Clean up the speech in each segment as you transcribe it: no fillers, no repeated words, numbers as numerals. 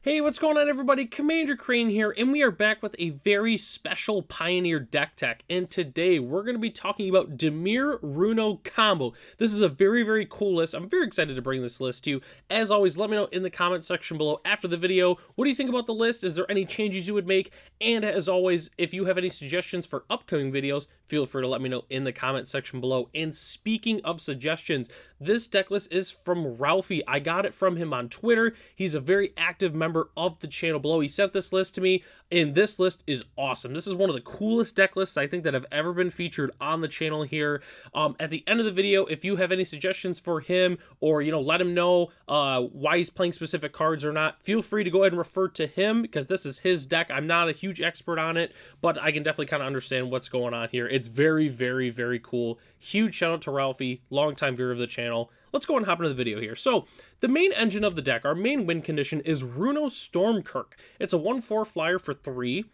Hey, what's going on everybody? Commander Crane here, and we are back with a very special Pioneer deck tech, and today we're going to be talking about Dimir Runo combo. This is a very cool list. I'm very excited to bring this list to you. As always, let me know in the comment section below after the video, what do you think about the list? Is there any changes you would make? And as always, if you have any suggestions for upcoming videos, feel free to let me know in the comment section below. And speaking of suggestions, this deck list is from Ralphie. I got it from him on Twitter. He's a very active member of the channel below. He sent this list to me, and this list is awesome. This is one of the coolest deck lists I think that have ever been featured on the channel here. At the end of the video, if you have any suggestions for him, or let him know why he's playing specific cards or not, feel free to go ahead and refer to him, because this is his deck. I'm not a huge expert on it, but I can definitely kind of understand what's going on here. It's very cool. Huge shout out to Ralphie, longtime viewer of the channel. Let's go and hop into the video here. So, the main engine of the deck, our main win condition, is Runo Stormkirk. It's a 1/4 flyer for 3.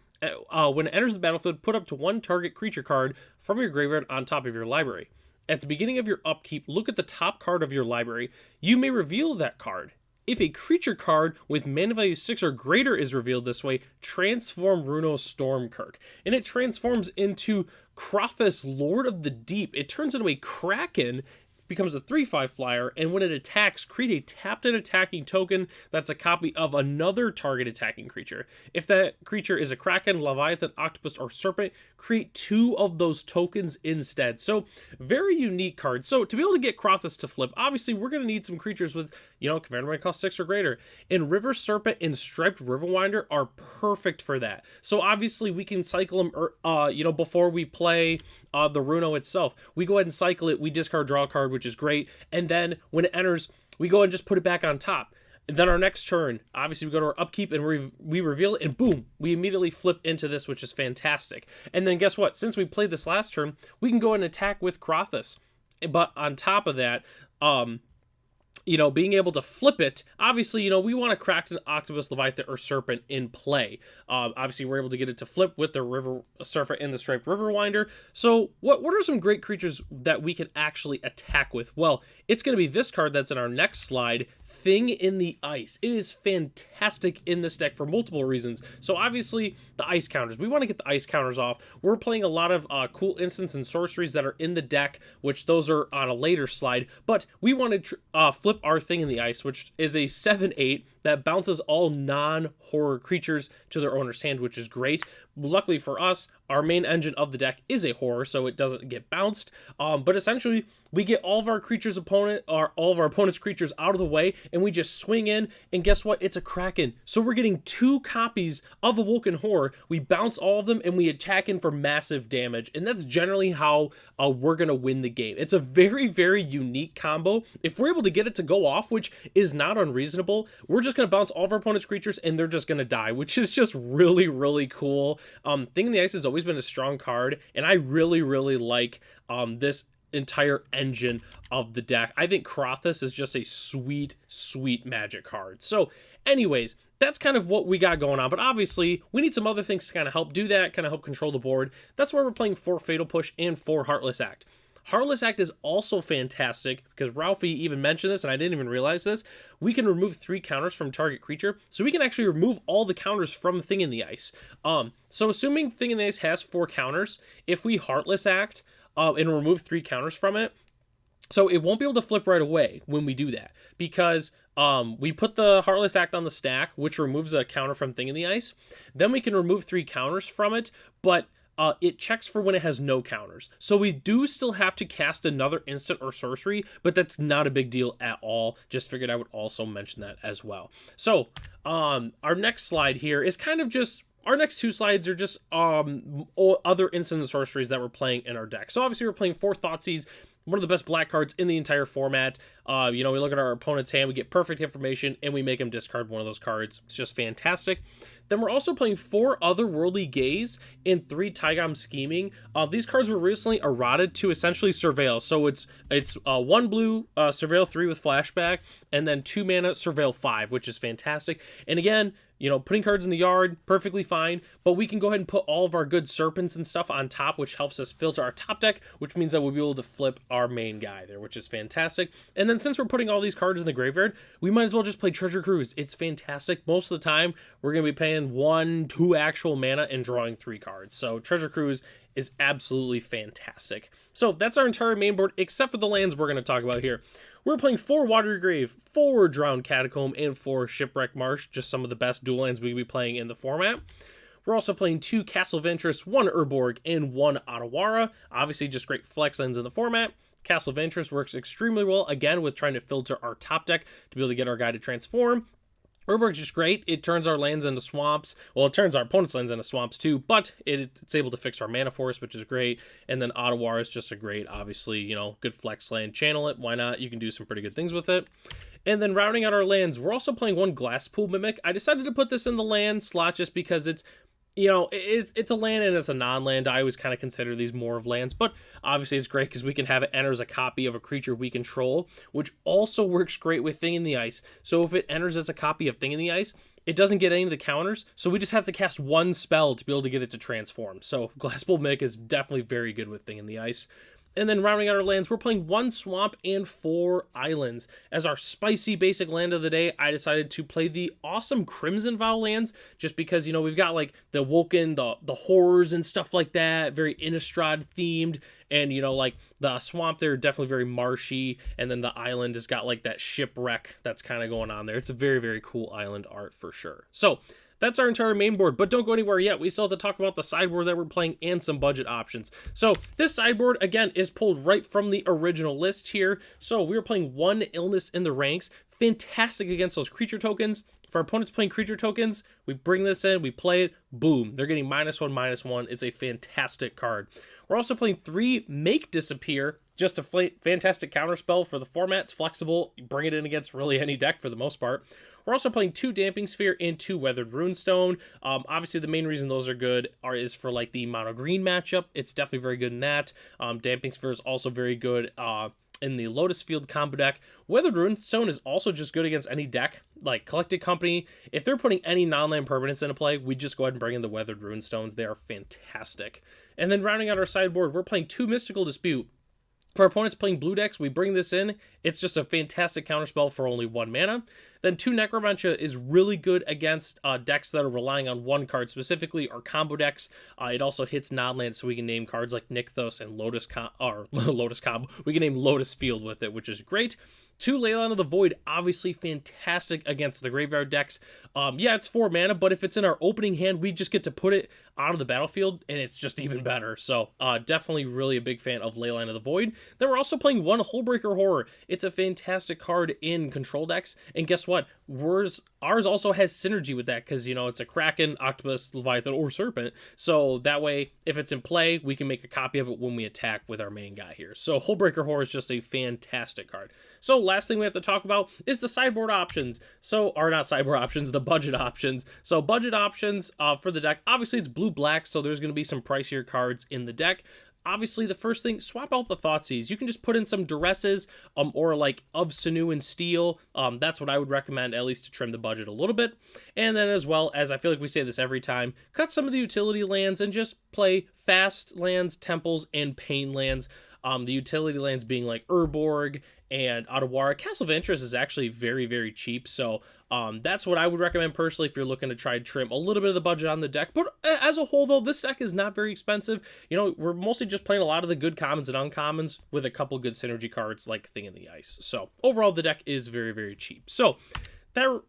When it enters the battlefield, put up to 1 target creature card from your graveyard on top of your library. At the beginning of your upkeep, look at the top card of your library. You may reveal that card. If a creature card with mana value 6 or greater is revealed this way, transform Runo Stormkirk. And it transforms into Krothis, Lord of the Deep. It turns into a Kraken, becomes a 3/5 flyer, and when it attacks, create a tapped and attacking token that's a copy of another target attacking creature. If that creature is a Kraken, Leviathan, Octopus, or Serpent, create 2 of those tokens instead. So, very unique card. So, to be able to get Krothis to flip, obviously, we're going to need some creatures with, commander might cost 6 or greater. And River Serpent and Striped Riverwinder are perfect for that. So, obviously, we can cycle them, before we play the Runo itself. We go ahead and cycle it, we discard, draw a card, which is great, and then when it enters, we go ahead and just put it back on top. And then our next turn, obviously we go to our upkeep and we reveal it, and boom, we immediately flip into this, which is fantastic. And then guess what? Since we played this last turn, we can go and attack with Krothis. But on top of that, being able to flip it, obviously, we want to crack an Octopus, Leviathan, or Serpent in play. Obviously, we're able to get it to flip with the River Serpent and the Striped Riverwinder. So, what are some great creatures that we can actually attack with? Well, it's going to be this card that's in our next slide, Thing in the Ice. It is fantastic in this deck for multiple reasons. So, obviously, the ice counters. We want to get the ice counters off. We're playing a lot of cool instants and sorceries that are in the deck, which those are on a later slide. But we want to flip our Thing in the Ice, which is a 7/8 that bounces all non-horror creatures to their owner's hand, which is great. Luckily for us, our main engine of the deck is a horror, so it doesn't get bounced. But essentially, we get all of our opponent's creatures out of the way, and we just swing in, and guess what? It's a Kraken. So we're getting 2 copies of Awoken Horror. We bounce all of them, and we attack in for massive damage, and that's generally how we're going to win the game. It's a very unique combo. If we're able to get it to go off, which is not unreasonable, we're just going to bounce all of our opponent's creatures, and they're just going to die, which is just really cool. Thing in the Ice has always been a strong card, and I really like this entire engine of the deck. I think Krothis is just a sweet magic card. So anyways, that's kind of what we got going on, but obviously we need some other things to kind of help do that, kind of help control the board. That's why we're playing 4 Fatal Push and 4 Heartless Act. Heartless Act is also fantastic because Ralphie even mentioned this, and I didn't even realize this. We can remove 3 counters from target creature, so we can actually remove all the counters from Thing in the Ice. So assuming Thing in the Ice has 4 counters, if we Heartless Act and remove 3 counters from it, so it won't be able to flip right away when we do that, because we put the Heartless Act on the stack, which removes a counter from Thing in the Ice. Then we can remove 3 counters from it, but it checks for when it has no counters. So we do still have to cast another instant or sorcery, but that's not a big deal at all. Just figured I would also mention that as well. So our next slide here is kind of just, our next 2 slides are just other instant and sorceries that we're playing in our deck. So obviously we're playing 4 Thoughtseize, one of the best black cards in the entire format. We look at our opponent's hand, we get perfect information, and we make him discard one of those cards. It's just fantastic. Then we're also playing 4 Otherworldly Gaze and 3 Taigam Scheming. These cards were recently eroded to essentially Surveil. So it's 1 blue, Surveil 3 with Flashback, and then 2 mana Surveil 5, which is fantastic. And again, You know, putting cards in the yard, perfectly fine, but we can go ahead and put all of our good serpents and stuff on top, which helps us filter our top deck, which means that we'll be able to flip our main guy there, which is fantastic. And then since we're putting all these cards in the graveyard, we might as well just play Treasure Cruise. It's fantastic. Most of the time, we're going to be paying 1-2 actual mana and drawing 3 cards. So Treasure Cruise is absolutely fantastic. So that's our entire main board, except for the lands we're going to talk about here. We're playing 4 Watery Grave, 4 Drowned Catacomb, and 4 Shipwreck Marsh, just some of the best dual lands we can be playing in the format. We're also playing 2 Castle of Interest, 1 Urborg, and 1 Otawara. Obviously, just great flex lands in the format. Castle of Interest works extremely well, again, with trying to filter our top deck to be able to get our guy to transform. Urborg's just great. It turns our lands into swamps. Well, it turns our opponent's lands into swamps too, but it's able to fix our mana force, which is great. And then Ottawa is just a great, obviously, you know, good flex land. Channel it. Why not? You can do some pretty good things with it. And then rounding out our lands, we're also playing 1 Glasspool Mimic. I decided to put this in the land slot just because it's, you know, it's a land and it's a non-land. I always kind of consider these more of lands, but obviously it's great because we can have it enter as a copy of a creature we control, which also works great with Thing in the Ice. So if it enters as a copy of Thing in the Ice, it doesn't get any of the counters, so we just have to cast 1 spell to be able to get it to transform. So Glasspool Mimic is definitely very good with Thing in the Ice. And then rounding out our lands, we're playing 1 swamp and 4 islands. As our spicy basic land of the day, I decided to play the awesome Crimson Vow lands, just because, you know, we've got like the Woken, the horrors and stuff like that, very Innistrad themed. And, you know, like the swamp there, definitely very marshy. And then the island has got like that shipwreck that's kind of going on there. It's a very, very cool island art for sure. So that's our entire main board, but don't go anywhere yet. We still have to talk about the sideboard that we're playing and some budget options. So this sideboard, again, is pulled right from the original list here. So we're playing 1 Illness in the Ranks. Fantastic against those creature tokens. If our opponent's playing creature tokens, we bring this in, we play it, boom. They're getting -1/-1. It's a fantastic card. We're also playing 3 Make Disappear. Just a fantastic counterspell for the format. It's flexible. You bring it in against really any deck for the most part. We're also playing 2 Damping Sphere and 2 Weathered Runestone. Obviously, the main reason those are good is for like the mono green matchup. It's definitely very good in that. Damping Sphere is also very good in the Lotus Field combo deck. Weathered Runestone is also just good against any deck, like Collected Company. If they're putting any non-land permanents into play, we just go ahead and bring in the Weathered Runestones. They are fantastic. And then rounding out our sideboard, we're playing 2 Mystical Dispute. For our opponents playing blue decks, we bring this in. It's just a fantastic counterspell for only 1 mana. Then 2 Necromantia is really good against decks that are relying on 1 card specifically, or combo decks. It also hits non-land, so we can name cards like Nykthos and Lotus Combo. We can name Lotus Field with it, which is great. 2 Leyline of the Void, obviously fantastic against the graveyard decks. Yeah, it's 4 mana, but if it's in our opening hand, we just get to put it out of the battlefield, and it's just even better. So definitely really a big fan of Leyline of the Void. Then we're also playing 1 Hullbreaker Horror. It's a fantastic card in control decks, and guess what? Ours also has synergy with that, because, you know, it's a Kraken, Octopus, Leviathan, or Serpent. So that way, if it's in play, we can make a copy of it when we attack with our main guy here. So Hullbreaker Horror is just a fantastic card. So last thing we have to talk about is the sideboard options. Or not sideboard options, the budget options. So budget options for the deck, obviously it's blue-black, so there's going to be some pricier cards in the deck. Obviously, the first thing, swap out the Thoughtseize. You can just put in some Duresses, or like of Sanu and Steel. That's what I would recommend, at least to trim the budget a little bit. And then as well, as I feel like we say this every time, cut some of the utility lands and just play fast lands, temples, and pain lands. The utility lands being like Urborg and Otawara. Castle of Interest is actually very, very cheap, so that's what I would recommend personally if you're looking to try to trim a little bit of the budget on the deck. But as a whole, though, this deck is not very expensive. You know, we're mostly just playing a lot of the good commons and uncommons with a couple good synergy cards like Thing in the Ice. So overall, the deck is very, very cheap. So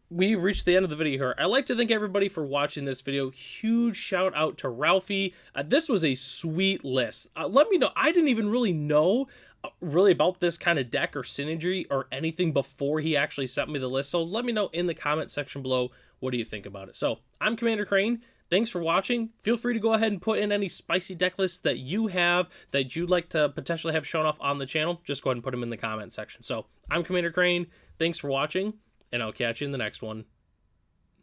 we've reached the end of the video here. I'd like to thank everybody for watching this video. Huge shout out to Ralphie. This was a sweet list. Let me know. I didn't even really know really about this kind of deck or synergy or anything before he actually sent me the list. So let me know in the comment section below, what do you think about it? So I'm Commander Crane. Thanks for watching. Feel free to go ahead and put in any spicy deck lists that you have that you'd like to potentially have shown off on the channel. Just go ahead and put them in the comment section. So I'm Commander Crane. Thanks for watching, and I'll catch you in the next one.